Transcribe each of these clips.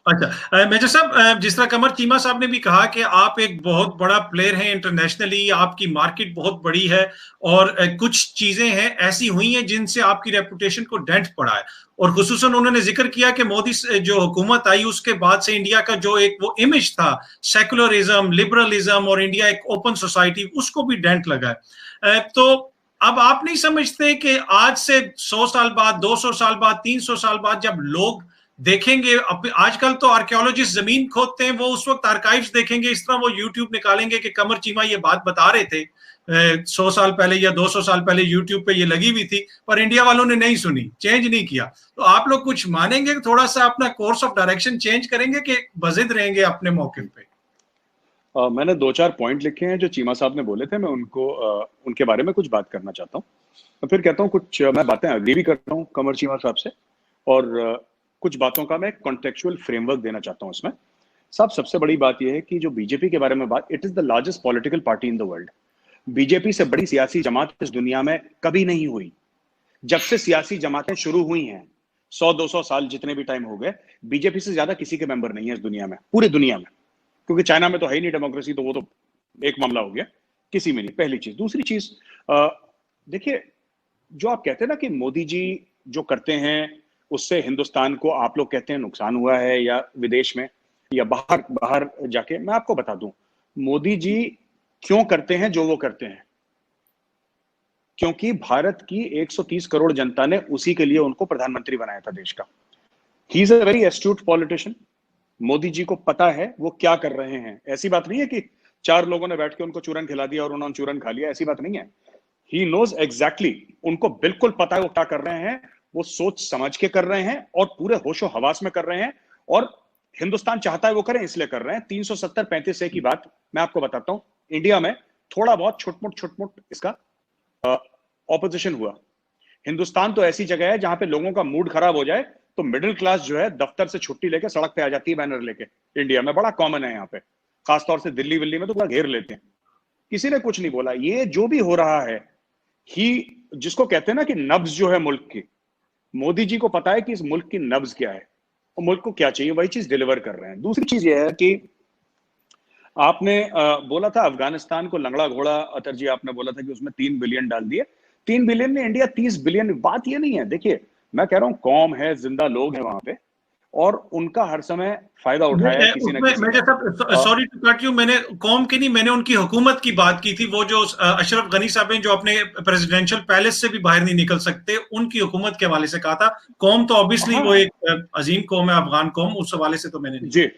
अच्छा, मेजर साहब, जिस तरह कमर चीमा साहब ने भी कहा कि आप एक बहुत बड़ा प्लेयर हैं इंटरनेशनली, आपकी मार्केट बहुत बड़ी है और कुछ चीजें हैं ऐसी हुई हैं जिनसे आपकी रेपुटेशन को डेंट पड़ा है। और खुसूसन उन्होंने जिक्र किया कि मोदी जो हुकूमत आई उसके बाद से इंडिया का जो एक वो इमेज था, सेकुलरिज्म, लिबरलिज्म और इंडिया एक ओपन सोसाइटी, उसको भी डेंट लगा है। तो अब आप नहीं समझते कि आज से 100 साल बाद, 200 साल बाद, 300 साल बाद जब लोग देखेंगे, आजकल तो आर्कियोलॉजिस्ट जमीन खोदते हैं, वो उस वक्त आर्काइव्स देखेंगे, इस तरह वो यूट्यूब निकालेंगे कि कमर चीमा ये बात बता रहे थे 100 साल पहले या 200 साल पहले यूट्यूब पे ये लगी हुई थी, पर इंडिया वालों ने नहीं सुनी, चेंज नहीं किया। तो आप लोग कुछ मानेंगे, थोड़ा सा अपना कोर्स ऑफ डायरेक्शन चेंज करेंगे कि बजिद रहेंगे अपने मौके पे? मैंने 2-4 पॉइंट लिखे हैं जो चीमा साहब ने बोले थे, मैं उनके बारे में कुछ बात करना चाहता हूँ। तो फिर कहता हूँ कुछ मैं बातें अग्री भी करता हूँ कमर चीमा साहब से, और कुछ बातों का मैं कॉन्टेक्चुअल फ्रेमवर्क देना चाहता हूँ इसमें। साहब, सबसे बड़ी बात यह है कि जो बीजेपी के बारे में बात, it is the largest political party in the world. BJP से बड़ी सियासी जमात इस दुनिया में कभी नहीं हुई। जब से सियासी जमातें शुरू हुई हैं, 100-200 साल जितने भी टाइम हो गए, बीजेपी से ज्यादा किसी के मेंबर नहीं है इस दुनिया में, पूरी दुनिया में। क्योंकि चाइना में तो है ही नहीं डेमोक्रेसी, तो वो तो एक मामला हो गया, किसी में नहीं। पहली चीज। दूसरी चीज, देखिए, जो आप कहते हैं ना कि मोदी जी जो करते हैं उससे हिंदुस्तान को आप लोग कहते हैं नुकसान हुआ है, या विदेश में या बाहर बाहर जाके, मैं आपको बता दूं मोदी जी क्यों करते हैं जो वो करते हैं। क्योंकि भारत की 130 करोड़ जनता ने उसी के लिए उनको प्रधानमंत्री बनाया था देश का। He is a very astute politician. Modi ji को पता है वो क्या कर रहे हैं। ऐसी बात नहीं है कि 4 लोगों ने बैठ के उनको चूरन खिला दिया और उन्होंने चूरन खा लिया, ऐसी बात नहीं है। ही नोज एग्जैक्टली, उनको बिल्कुल पता है वो क्या कर रहे हैं। वो सोच समझ के कर रहे हैं और पूरे होशो हवास में कर रहे हैं, और हिंदुस्तान चाहता है वो करें, इसलिए कर रहे हैं। 370-35 की बात मैं आपको बताता हूं। इंडिया में थोड़ा बहुत छुटमुट इसका ऑपोजिशन हुआ। हिंदुस्तान तो ऐसी जगह है जहां पे लोगों का मूड खराब हो जाए तो मिडिल क्लास जो है दफ्तर से छुट्टी लेके सड़क पे आ जाती है बैनर लेके। इंडिया में बड़ा कॉमन है यहाँ पे, खासतौर से दिल्ली विल्ली में तो पूरा घेर लेते हैं। किसी ने कुछ नहीं बोला। ये जो भी हो रहा है, ही जिसको कहते हैं ना कि नब्ज जो है मुल्क की, मोदी जी को पता है कि इस मुल्क की नब्ज क्या है और मुल्क को क्या चाहिए, वही चीज डिलीवर कर रहे हैं। दूसरी चीज यह है कि आपने बोला था अफगानिस्तान को लंगड़ा घोड़ा, अतर जी आपने बोला था कि उसमें 3 बिलियन डाल दिए। 3 बिलियन में इंडिया 30 बिलियन, बात ये नहीं है। देखिए, मैं कह रहा हूं कौम है, जिंदा लोग हैं वहां पे, और उनका हर समय फायदा उठाया किसी ना किसी मैं सॉरी टू कट यू, मैंने कौम की नहीं, मैंने उनकी हुकूमत की बात की थी। वो जो अशरफ गनी साहब हैं जो अपने प्रेसिडेंशियल पैलेस से भी बाहर नहीं निकल सकते, उनकी हुकूमत के हवाले से कहा था। कौम तो ऑब्वियसली वो एक अजीम कौम है, अफगान कौम, उस हवाले से तो मैंने नहीं। जी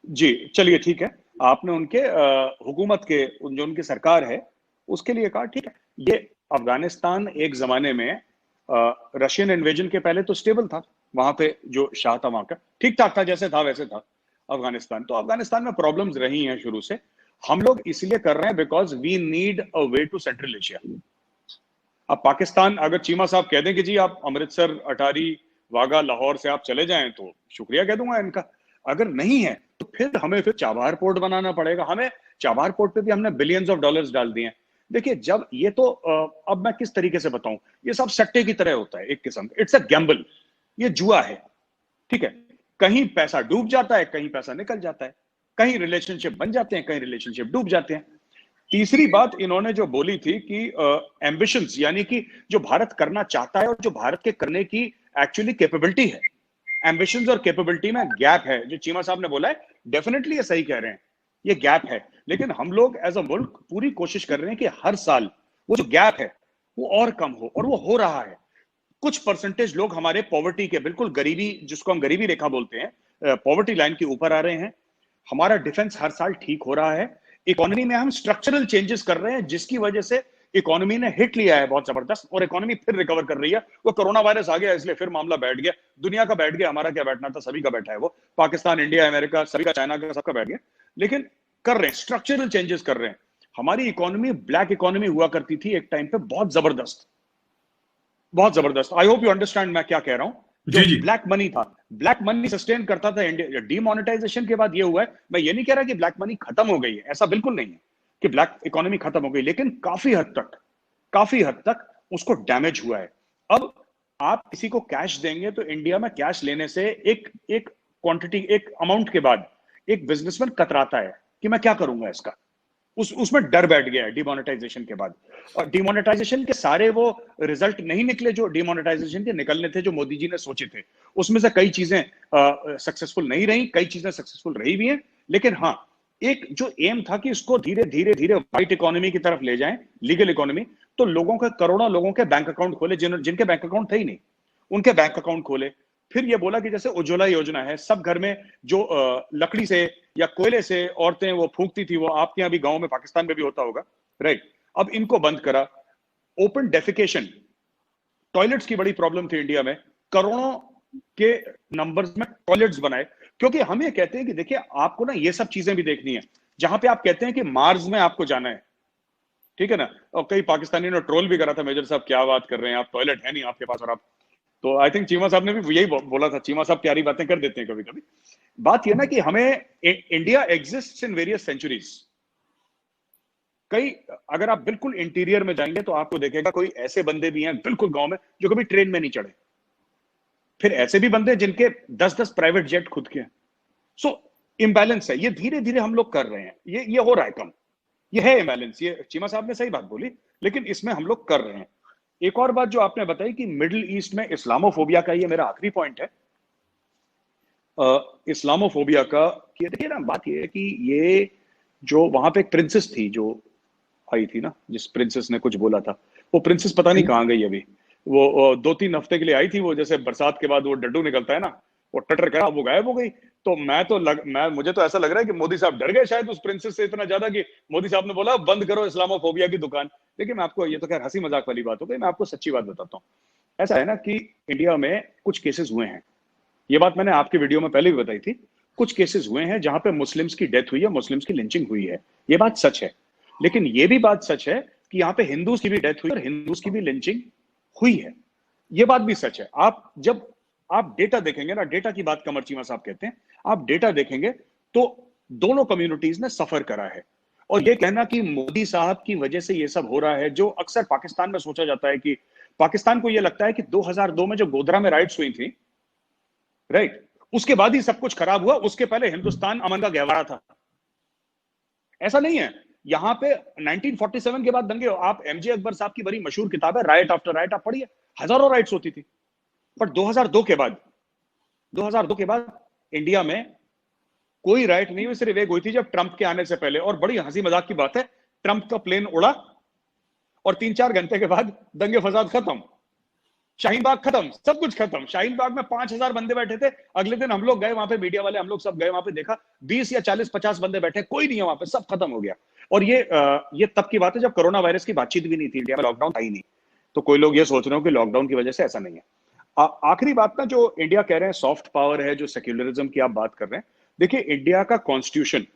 जी, चलिए ठीक है। आपने उनके हुकूमत के, जो उनकी सरकार है उसके लिए कहा, ठीक है। ये अफगानिस्तान एक जमाने में रशियन इन्वेजन के पहले तो स्टेबल था। वहां पे जो शाह था वहां का ठीक ठाक था, जैसे था वैसे था अफगानिस्तान। तो अफगानिस्तान में प्रॉब्लम्स रही हैं शुरू से। हम लोग इसलिए कर रहे हैं because we need a way to central Asia. अब पाकिस्तान, अगर चीमा साहब कह दें कि जी आप अमृतसर, अटारी, वाघा, लाहौर से आप चले जाएं, तो शुक्रिया कह दूंगा इनका। अगर नहीं है तो फिर हमें चाबहार पोर्ट बनाना पड़ेगा। हमें चाबहार पोर्ट पे भी हमने बिलियंस ऑफ डॉलर्स डाल दिए हैं। देखिए, जब ये तो अब मैं किस तरीके से बताऊं, ये सब सट्टे की तरह होता है एक किस्म, इट्स अ गैम्बल, ये जुआ है। ठीक है, कहीं पैसा डूब जाता है, कहीं पैसा निकल जाता है, कहीं रिलेशनशिप बन जाते हैं, कहीं रिलेशनशिप डूब जाते हैं। तीसरी बात इन्होंने जो बोली थी कि एम्बिशंस, यानी कि जो भारत करना चाहता है और जो भारत के करने की एक्चुअली कैपेबिलिटी है, एम्बिशंस और कैपेबिलिटी में गैप है। जो चीमा साहब ने बोला है, डेफिनेटली ये सही कह रहे हैं, ये गैप है। लेकिन हम लोग एज अ मुल्क पूरी कोशिश कर रहे हैं कि हर साल वो जो गैप है वो और कम हो, और वो हो रहा है। कुछ परसेंटेज लोग हमारे पॉवर्टी के, बिल्कुल गरीबी, जिसको हम गरीबी रेखा बोलते हैं, पॉवर्टी लाइन के ऊपर आ रहे हैं। हमारा डिफेंस हर साल ठीक हो रहा है। इकोनॉमी में हम स्ट्रक्चरल चेंजेस कर रहे हैं, जिसकी वजह से इकोनॉमी ने हिट लिया है बहुत जबरदस्त, और इकोनॉमी फिर रिकवर कर रही है। वो कोरोना वायरस आ गया इसलिए फिर मामला बैठ गया, दुनिया का बैठ गया, हमारा क्या बैठना था, सभी का बैठा है वो, पाकिस्तान, इंडिया, अमेरिका, सभी का, चाइना का, सबका बैठ गया। लेकिन कर रहे हैं, स्ट्रक्चरल चेंजेस कर रहे हैं। हमारी इकोनॉमी ब्लैक इकोनॉमी हुआ करती थी एक टाइम पे, बहुत जबरदस्त, बहुत जबरदस्त। आई होप यू अंडरस्टैंड मैं क्या कह रहा हूं। जो ब्लैक मनी था, ब्लैक मनी सस्टेन करता था इंडिया। डीमोनेटाइजेशन के बाद ये हुआ है, मैं ये नहीं कह रहा कि ब्लैक मनी खत्म हो गई है, ऐसा बिल्कुल नहीं है कि ब्लैक इकोनॉमी खत्म हो गई, लेकिन काफी हद तक उसको डैमेज हुआ है। अब आप किसी को कैश देंगे तो इंडिया में कैश लेने से एक क्वांटिटी, एक अमाउंट के बाद एक बिजनेसमैन कतराता है कि मैं क्या करूंगा इसका। उसमें डर बैठ गया है डिमोनेटाइजेशन के बाद। और डिमोनेटाइजेशन के सारे वो रिजल्ट नहीं निकले जो डिमोनेटाइजेशन के निकलने थे, जो मोदी जी ने सोचे थे। उसमें से कई चीजें सक्सेसफुल नहीं रही, कई चीजें सक्सेसफुल रही भी हैं। लेकिन हाँ, एक जो एम था कि इसको धीरे धीरे धीरे व्हाइट इकोनॉमी की तरफ ले जाएं, लीगल इकोनॉमी, तो लोगों के, करोड़ों लोगों के बैंक अकाउंट खोले, जिनके बैंक अकाउंट थे ही नहीं, उनके बैंक अकाउंट खोले। फिर ये बोला कि जैसे उज्ज्वला योजना है, सब घर में जो लकड़ी से या कोयले से औरतें वो फूंकती थी, वो आपके यहाँ भी गांव में, पाकिस्तान में भी होता होगा, राइट? अब इनको बंद करा। ओपन डेफिकेशन, टॉयलेट्स की बड़ी प्रॉब्लम थी इंडिया में, करोड़ों के नंबर्स में टॉयलेट्स बनाए। क्योंकि हम ये कहते हैं कि देखिए, आपको ना ये सब चीजें भी देखनी है। जहां पे आप कहते हैं कि मार्स में आपको जाना है, ठीक है ना, और कई पाकिस्तानी ने ट्रोल भी करा था, मेजर साहब क्या बात कर रहे हैं आप, टॉयलेट है नहीं आपके पास, और आप, तो आई थिंक चीमा साहब ने भी यही बोला था। चीमा साहब प्यारी बातें कर देते हैं कभी कभी। बात यह ना कि हमें, India exists in various centuries. कई, अगर आप बिल्कुल इंटीरियर में जाएंगे तो आपको देखेगा कोई ऐसे बंदे भी हैं बिल्कुल गांव में जो कभी ट्रेन में नहीं चढ़े। फिर ऐसे भी बंदे जिनके 10-10 प्राइवेट जेट खुद के हैं। सो इम्बैलेंस है, ये धीरे धीरे हम लोग कर रहे हैं, ये हो रहा है कम, ये है इम्बैलेंस। ये चीमा साहब ने सही बात बोली, लेकिन इसमें हम लोग कर रहे हैं। एक और बात जो आपने बताई कि मिडिल ईस्ट में इस्लामोफोबिया का, ये मेरा आखिरी पॉइंट है, इस्लामोफोबिया का। कि देखिए ना, बात ये है कि ये जो वहां पे एक प्रिंसेस थी जो आई थी ना, जिस प्रिंसेस ने कुछ बोला था, वो प्रिंसेस पता नहीं कहाँ गई अभी। वो 2-3 हफ्ते के लिए आई थी, वो जैसे बरसात के बाद वो डड्डू निकलता है ना, वो टटर करा, वो गायब हो गई। तो मुझे तो ऐसा लग रहा है कि मोदी साहब डर गए शायद उस प्रिंसेस से इतना ज्यादा कि मोदी साहब ने बोला बंद करो इस्लामोफोबिया की दुकान। लेकिन मैं आपको, ये तो खैर हंसी मजाक वाली बात हो गई, मैं आपको सच्ची बात बताता हूँ। ऐसा है ना कि इंडिया में कुछ केसेस हुए हैं, ये बात मैंने आपकी वीडियो में पहले भी बताई थी, कुछ केसेस हुए हैं जहां पे मुस्लिम्स की डेथ हुई है, मुस्लिम्स की लिंचिंग हुई है, ये बात सच है। लेकिन ये भी बात सच है कि यहाँ पे हिंदूज की भी डेथ हुई और हिंदूज की भी लिंचिंग हुई है, ये बात भी सच है। जब आप डेटा देखेंगे ना, डेटा की बात कमर चीमा साहब कहते हैं, आप डेटा देखेंगे तो दोनों कम्युनिटीज ने सफर करा है। और ये कहना कि मोदी साहब की वजह से ये सब हो रहा है, जो अक्सर पाकिस्तान में सोचा जाता है कि पाकिस्तान को ये लगता है कि 2002 में जो गोधरा में राइट्स हुई थी, राइट, उसके बाद ही सब कुछ खराब हुआ, उसके पहले हिंदुस्तान अमन का गहवारा था। ऐसा नहीं है। यहां पे 1947 के बाद दंगे, आप एमजे अकबर साहब की बड़ी मशहूर किताब है राइट आफ्टर राइट, आप पढ़िए, हजारों राइट्स होती थी। पर 2002 के बाद इंडिया में कोई राइट नहीं हुई, सिर्फ एक हुई थी जब ट्रंप के आने से पहले। और बड़ी हंसी मजाक की बात है, ट्रंप का प्लेन उड़ा और 3-4 घंटे के बाद दंगे फसाद खत्म, शाहीन बाग खत्म, सब कुछ खत्म। शाहीन बाग में 5000 बंदे बैठे थे, अगले दिन हम लोग गए वहां पे, मीडिया वाले हम लोग सब गए वहां पे, देखा 20 या 40-50 बंदे बैठे, कोई नहीं है वहां पे, सब खत्म हो गया। और ये तब की बात है जब कोरोना वायरस की बातचीत भी नहीं थी, इंडिया में लॉकडाउन था ही नहीं। तो कोई लोग ये सोच रहे हो कि लॉकडाउन की वजह से, ऐसा नहीं है। आखिरी बात ना, जो इंडिया कह रहे हैं सॉफ्ट पावर है, जो सेक्युलरिज्म की आप बात कर रहे हैं, देखिए इंडिया का कॉन्स्टिट्यूशन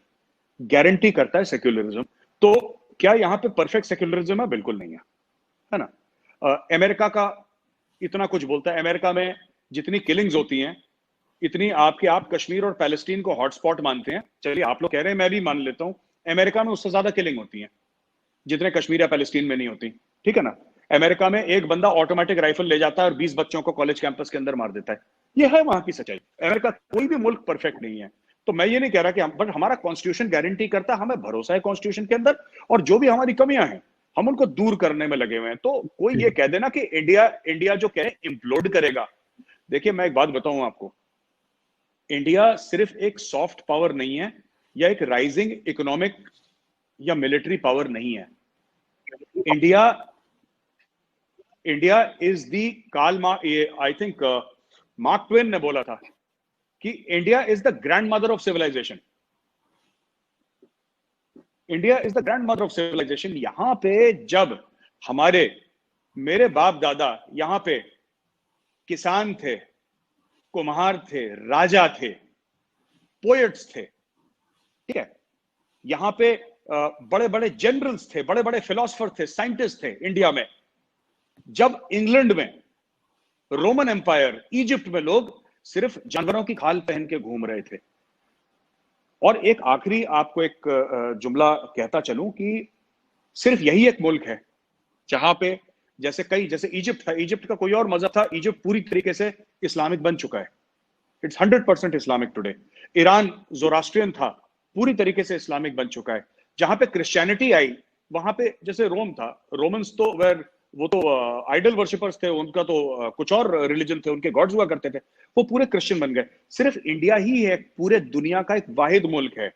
गारंटी करता है सेक्युलरिज्म। तो क्या यहाँ पे परफेक्ट सेक्युलरिज्म है? बिल्कुल नहीं है ना। अमेरिका का इतना कुछ बोलता है, अमेरिका में जितनी किलिंग्स होती हैं, इतनी आप कश्मीर और पैलेस्टीन को हॉटस्पॉट मानते हैं, चलिए आप लोग कह रहे हैं, मैं भी मान लेता हूं, अमेरिका में उससे ज्यादा किलिंग होती है जितने कश्मीर या पैलेस्टीन में नहीं होती, ठीक है ना। अमेरिका में एक बंदा ऑटोमेटिक राइफल ले जाता है और 20 बच्चों को कॉलेज कैंपस के अंदर मार देता है। यह है वहां की सच्चाई। अमेरिका, कोई भी मुल्क परफेक्ट नहीं है। तो मैं ये नहीं कह रहा कि बट हमारा कॉन्स्टिट्यूशन गारंटी करता है, हमें भरोसा है कॉन्स्टिट्यूशन के अंदर, और जो भी हमारी कमियां हैं हम उनको दूर करने में लगे हुए हैं। तो कोई ये कह देना कि इंडिया जो कह रहे हैं इम्प्लोड करेगा, देखिए मैं एक बात बताऊं आपको, इंडिया सिर्फ एक सॉफ्ट पावर नहीं है या एक राइजिंग इकोनॉमिक या मिलिट्री पावर नहीं है। India is the I think Mark Twain ने बोला था कि India is the grandmother of civilisation. India is the grandmother of civilisation. यहां पे जब मेरे बाप दादा यहां पे किसान थे, कुम्हार थे, राजा थे, पोएट्स थे, ठीक है, यहां पे बड़े बड़े जनरल्स थे, बड़े बड़े फिलोसफर थे, साइंटिस्ट थे इंडिया में। जब इंग्लैंड में, रोमन एम्पायर, इजिप्ट में लोग सिर्फ जानवरों की खाल पहन के घूम रहे थे। और एक आखिरी आपको एक जुमला कहता चलूं कि सिर्फ यही एक मुल्क है जहां पे जैसे इजिप्ट था, इजिप्ट का कोई और मजहब था, इजिप्ट पूरी तरीके से इस्लामिक बन चुका है। It's 100% Islamic today. Iran Zoroastrian था, पूरी तरीके से इस्लामिक बन चुका है। जहां पे क्रिश्चियनिटी आई, वहां पे जैसे रोम था, रोमन्स तो वो तो आइडल वर्शिपर्स थे, उनका तो कुछ और रिलीजन थे, उनके गॉड्स हुआ करते थे, वो पूरे क्रिश्चियन बन गए। सिर्फ इंडिया ही है पूरे दुनिया का एक वाहिद मुल्क है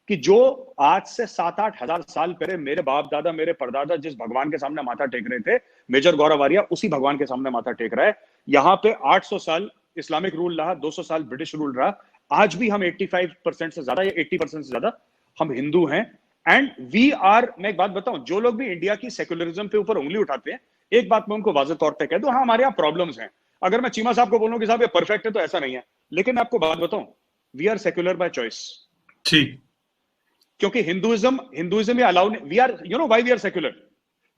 कि जो आज से 7-8 हजार साल पहले मेरे बाप दादा, मेरे परदादा जिस भगवान के सामने माथा टेक रहे थे, मेजर गौरव आर्या उसी भगवान के सामने माथा टेक रहा है। यहाँ पे 800 साल इस्लामिक रूल रहा, 200 साल ब्रिटिश रूल रहा, आज भी हम 85% से ज्यादा या 80% से ज्यादा हम हिंदू हैं। एंड वी आर, मैं एक बात बताऊं, जो लोग भी इंडिया की सेक्युलरिज्म पे ऊपर उंगली उठाते हैं, एक बात मैं उनको वाज़ेह तौर पे कह दूं, हाँ हमारे यहाँ प्रॉब्लम्स हैं। अगर मैं चीमा साहब को बोलूं कि साहब ये परफेक्ट है, तो ऐसा नहीं है, लेकिन मैं आपको बात बताऊं, we are secular by choice. ठीक, क्योंकि हिंदुइज्म ये allow, we are, you know why we are secular?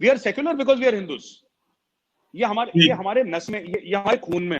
We are secular because we are Hindus. ये हमारे नस में, ये हमारे खून में